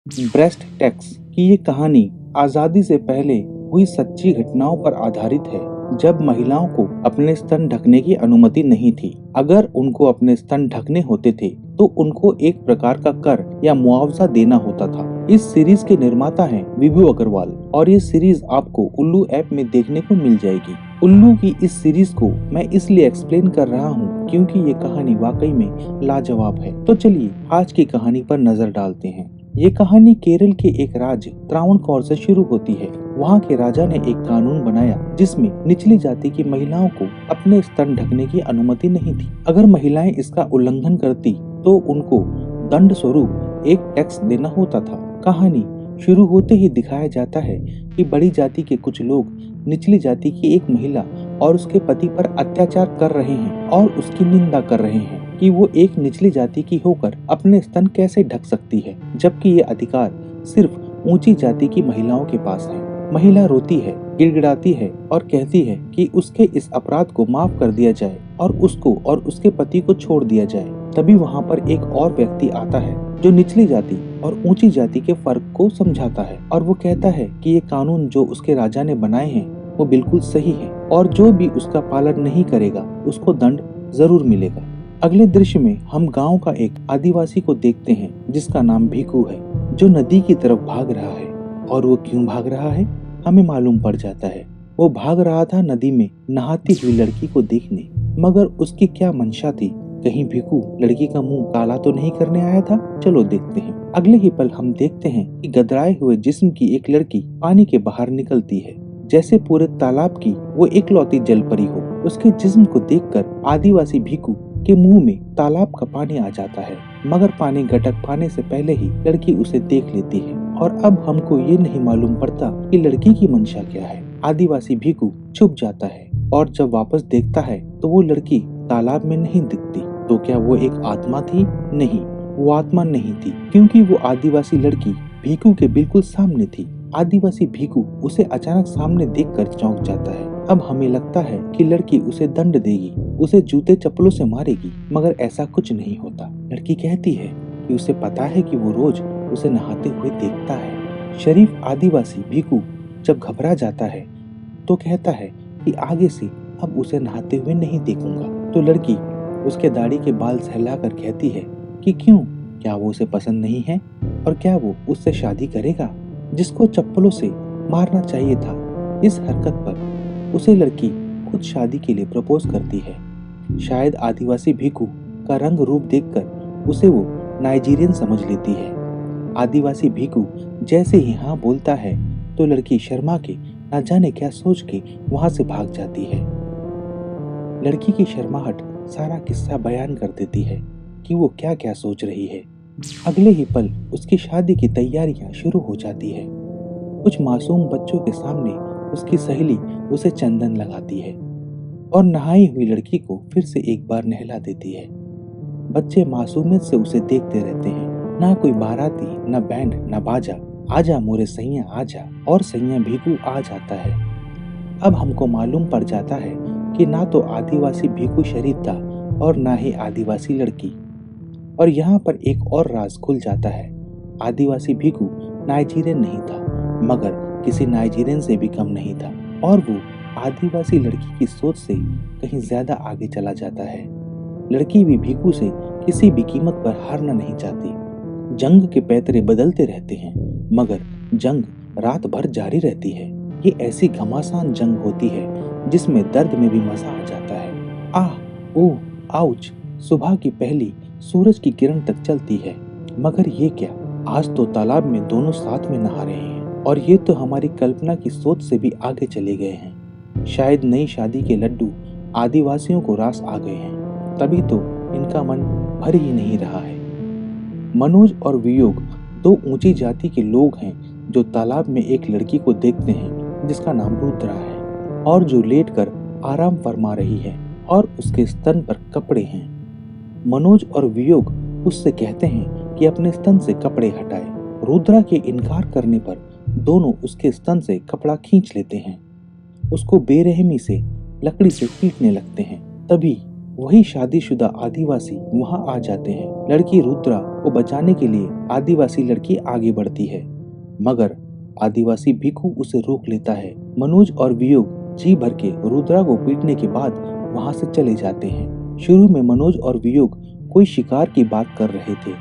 Breast tax की ये कहानी आजादी से पहले हुई सच्ची घटनाओं पर आधारित है, जब महिलाओं को अपने स्तन ढकने की अनुमति नहीं थी। अगर उनको अपने स्तन ढकने होते थे तो उनको एक प्रकार का कर या मुआवजा देना होता था। इस सीरीज के निर्माता हैं विभू अग्रवाल और ये सीरीज आपको उल्लू ऐप में देखने को मिल जाएगी। उल्लू की इस सीरीज को मैं इसलिए एक्सप्लेन कर रहा हूँ क्योंकि ये कहानी वाकई में लाजवाब है। तो चलिए आज की कहानी पर नजर डालते हैं। ये कहानी केरल के एक राज्य त्रावणकोर से शुरू होती है। वहाँ के राजा ने एक कानून बनाया जिसमें निचली जाति की महिलाओं को अपने स्तन ढकने की अनुमति नहीं थी। अगर महिलाएं इसका उल्लंघन करती तो उनको दंड स्वरूप एक टैक्स देना होता था। कहानी शुरू होते ही दिखाया जाता है कि बड़ी जाति के कुछ लोग निचली जाति की एक महिला और उसके पति पर अत्याचार कर रहे हैं और उसकी निंदा कर रहे हैं कि वो एक निचली जाति की होकर अपने स्तन कैसे ढक सकती है, जबकि ये अधिकार सिर्फ ऊंची जाति की महिलाओं के पास है। महिला रोती है, गिड़गिड़ाती है और कहती है कि उसके इस अपराध को माफ कर दिया जाए और उसको और उसके पति को छोड़ दिया जाए। तभी वहाँ पर एक और व्यक्ति आता है जो निचली जाति और ऊंची जाति के फर्क को समझाता है और वो कहता है कि ये कानून जो उसके राजा ने बनाए हैं वो बिल्कुल सही है और जो भी उसका पालन नहीं करेगा उसको दंड जरूर मिलेगा। अगले दृश्य में हम गांव का एक आदिवासी को देखते हैं जिसका नाम भीकू है, जो नदी की तरफ भाग रहा है। और वो क्यों भाग रहा है हमें मालूम पड़ जाता है। वो भाग रहा था नदी में नहाती हुई लड़की को देखने, मगर उसकी क्या मंशा थी। कहीं भीकू लड़की का मुंह काला तो नहीं करने आया था? चलो देखते हैं। अगले ही पल हम देखते हैं कि गदराए हुए जिस्म की एक लड़की पानी के बाहर निकलती है, जैसे पूरे तालाब की वो इकलौती जल परी हो। उसके जिस्म को देखकर आदिवासी भीकू के मुंह में तालाब का पानी आ जाता है, मगर पानी गटक पाने से पहले ही लड़की उसे देख लेती है और अब हमको ये नहीं मालूम पड़ता कि लड़की की मंशा क्या है। आदिवासी भीकू छुप जाता है और जब वापस देखता है तो वो लड़की तालाब में नहीं दिखती। तो क्या वो एक आत्मा थी? नहीं, वो आत्मा नहीं थी, क्योंकि वो आदिवासी लड़की भीकू के बिल्कुल सामने थी। आदिवासी भीकू उसे अचानक सामने देखकर चौंक जाता है। अब हमें लगता है कि लड़की उसे दंड देगी, उसे जूते चप्पलों से मारेगी, मगर ऐसा कुछ नहीं होता। लड़की कहती है कि उसे पता है कि वो रोज उसे नहाते हुए देखता है। शरीफ आदिवासी भीकू जब घबरा जाता है तो कहता है कि आगे से अब उसे नहाते हुए नहीं देखूंगा। तो लड़की उसके दाढ़ी के बाल सहलाकर कहती है कि क्यों, क्या वो उसे पसंद नहीं है और क्या वो उससे शादी करेगा जिसको चप्पलों से मारना चाहिए था। इस हरकत पर उसे लड़की खुद शादी के लिए प्रपोज करती है। शायद आदिवासी भीकू का रंग रूप देखकर उसे वो नाइजीरियन समझ लेती है। आदिवासी भीकू जैसे ही हाँ बोलता है तो लड़की शर्मा के न जाने क्या सोच के वहां से भाग जाती है। लड़की की शर्माहट सारा किस्सा बयान कर देती है कि वो क्या क्या सोच रही है। अगले ही पल उसकी शादी की तैयारियां शुरू हो जाती है। कुछ मासूम बच्चों के सामने उसकी सहेली उसे चंदन लगाती है और नहाई हुई लड़की को फिर से एक बार नहला देती है। बच्चे मासूमियत से उसे देखते रहते हैं। ना कोई बाराती, ना बैंड, ना बाजा। आजा मोरे सैया आजा, और सैया भीकू आ जाता है। अब हमको मालूम पड़ जाता है कि ना तो आदिवासी भीकू शरीफ था और ना ही आदिवासी लड़की। और यहाँ पर एक और राज खुल जाता है। आदिवासी भीकू नाइजीरियन नहीं था, मगर किसी नाइजीरियन से भी कम नहीं था और वो आदिवासी लड़की की सोच से कहीं ज्यादा आगे चला जाता है। लड़की भी भीकू से किसी भी कीमत पर हारना नहीं चाहती। जंग के पैतरे बदलते रहते हैं, मगर जंग रात भर जारी रहती है। ये ऐसी घमासान जंग होती है जिसमें दर्द में भी मजा आ जाता है। आह ओह आउच। सुबह की पहली सूरज की किरण तक चलती है, मगर ये क्या, आज तो तालाब में दोनों साथ में नहा रहे हैं और ये तो हमारी कल्पना की सोच से भी आगे चले गए हैं। शायद नई शादी के लड्डू आदिवासियों को रास आ गए हैं, तभी तो इनका मन भर ही नहीं रहा है। मनोज और वियोग दो ऊंची जाति के लोग हैं जो तालाब में एक लड़की को देखते हैं जिसका नाम रुद्रा है और जो लेटकर आराम फरमा रही है और उसके स्तन पर कपड़े हैं। मनोज और वियोग उससे कहते हैं कि अपने स्तन से कपड़े हटाए। रुद्रा के इनकार करने पर दोनों उसके स्तन से कपड़ा खींच लेते हैं, उसको बेरहमी से लकड़ी से पीटने लगते हैं। तभी वही शादीशुदा आदिवासी वहां आ जाते हैं। लड़की रुद्रा को बचाने के लिए आदिवासी लड़की आगे बढ़ती है, मगर आदिवासी भिखू उसे रोक लेता है। मनोज और वियोग जी भर के रुद्रा को पीटने के बाद वहां से चले जाते हैं। शुरू में मनोज और वियोग कोई शिकार की बात कर रहे थे,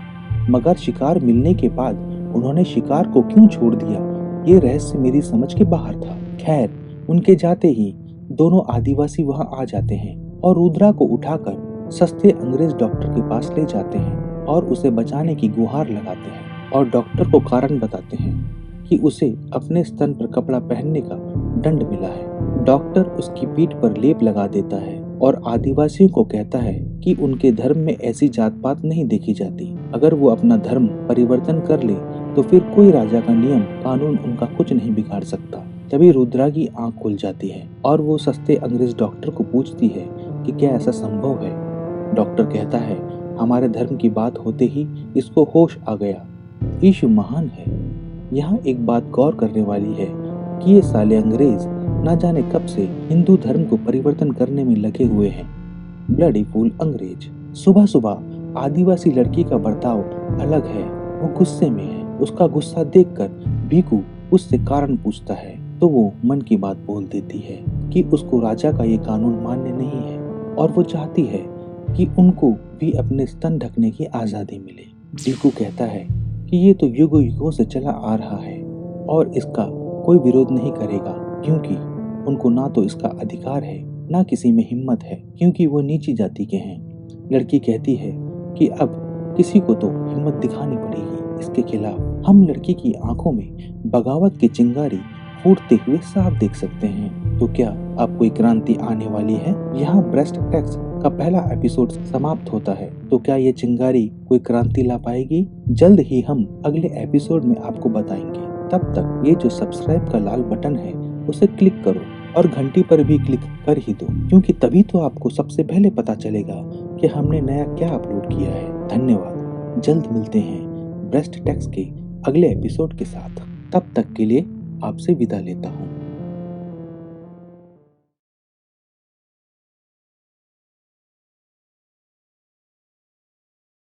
मगर शिकार मिलने के बाद उन्होंने शिकार को क्यों छोड़ दिया, ये रहस्य मेरी समझ के बाहर था। खैर, उनके जाते ही दोनों आदिवासी वहां आ जाते हैं और रुद्रा को उठाकर सस्ते अंग्रेज डॉक्टर के पास ले जाते हैं और उसे बचाने की गुहार लगाते हैं और डॉक्टर को कारण बताते हैं कि उसे अपने स्तन पर कपड़ा पहनने का दंड मिला है। डॉक्टर उसकी पीठ पर लेप लगा देता है और आदिवासियों को कहता है कि उनके धर्म में ऐसी जात पात नहीं देखी जाती। अगर वो अपना धर्म परिवर्तन कर ले तो फिर कोई राजा का नियम कानून उनका कुछ नहीं बिगाड़ सकता। तभी रुद्रा की आंख खुल जाती है और वो सस्ते अंग्रेज डॉक्टर को पूछती है कि क्या ऐसा संभव है। डॉक्टर कहता है, हमारे धर्म की बात होते ही इसको होश आ गया, यीशु महान है। यहाँ एक बात गौर करने वाली है कि ये साले अंग्रेज न जाने कब से हिंदू धर्म को परिवर्तन करने में लगे हुए हैं। ब्लडी फूल अंग्रेज। सुबह सुबह आदिवासी लड़की का बर्ताव अलग है, वो गुस्से में है। उसका गुस्सा देखकर भीखू उससे कारण पूछता है तो वो मन की बात बोल देती है कि उसको राजा का ये कानून मान्य नहीं है और वो चाहती है कि उनको भी अपने स्तन ढकने की आजादी मिले। भीखू कहता है कि ये तो युगों युगों से चला आ रहा है और इसका कोई विरोध नहीं करेगा, क्योंकि उनको ना तो इसका अधिकार है ना किसी में हिम्मत है, क्योंकि वो नीची जाति के हैं। लड़की कहती है कि अब किसी को तो हिम्मत दिखानी पड़ेगी इसके खिलाफ। हम लड़की की आंखों में बगावत की चिंगारी फूटते हुए साफ देख सकते हैं। तो क्या अब कोई क्रांति आने वाली है? यहाँ ब्रेस्ट टैक्स का पहला एपिसोड समाप्त होता है, तो क्या ये चिंगारी कोई क्रांति ला पाएगी? जल्द ही हम अगले एपिसोड में आपको बताएंगे। तब तक ये जो सब्सक्राइब का लाल बटन है उसे क्लिक करो और घंटी पर भी क्लिक कर ही दो, क्योंकि तभी तो आपको सबसे पहले पता चलेगा कि हमने नया क्या अपलोड किया है। धन्यवाद। जल्द मिलते हैं ब्रेस्ट टैक्स के अगले एपिसोड के साथ। तब तक के लिए आपसे विदा लेता हूँ।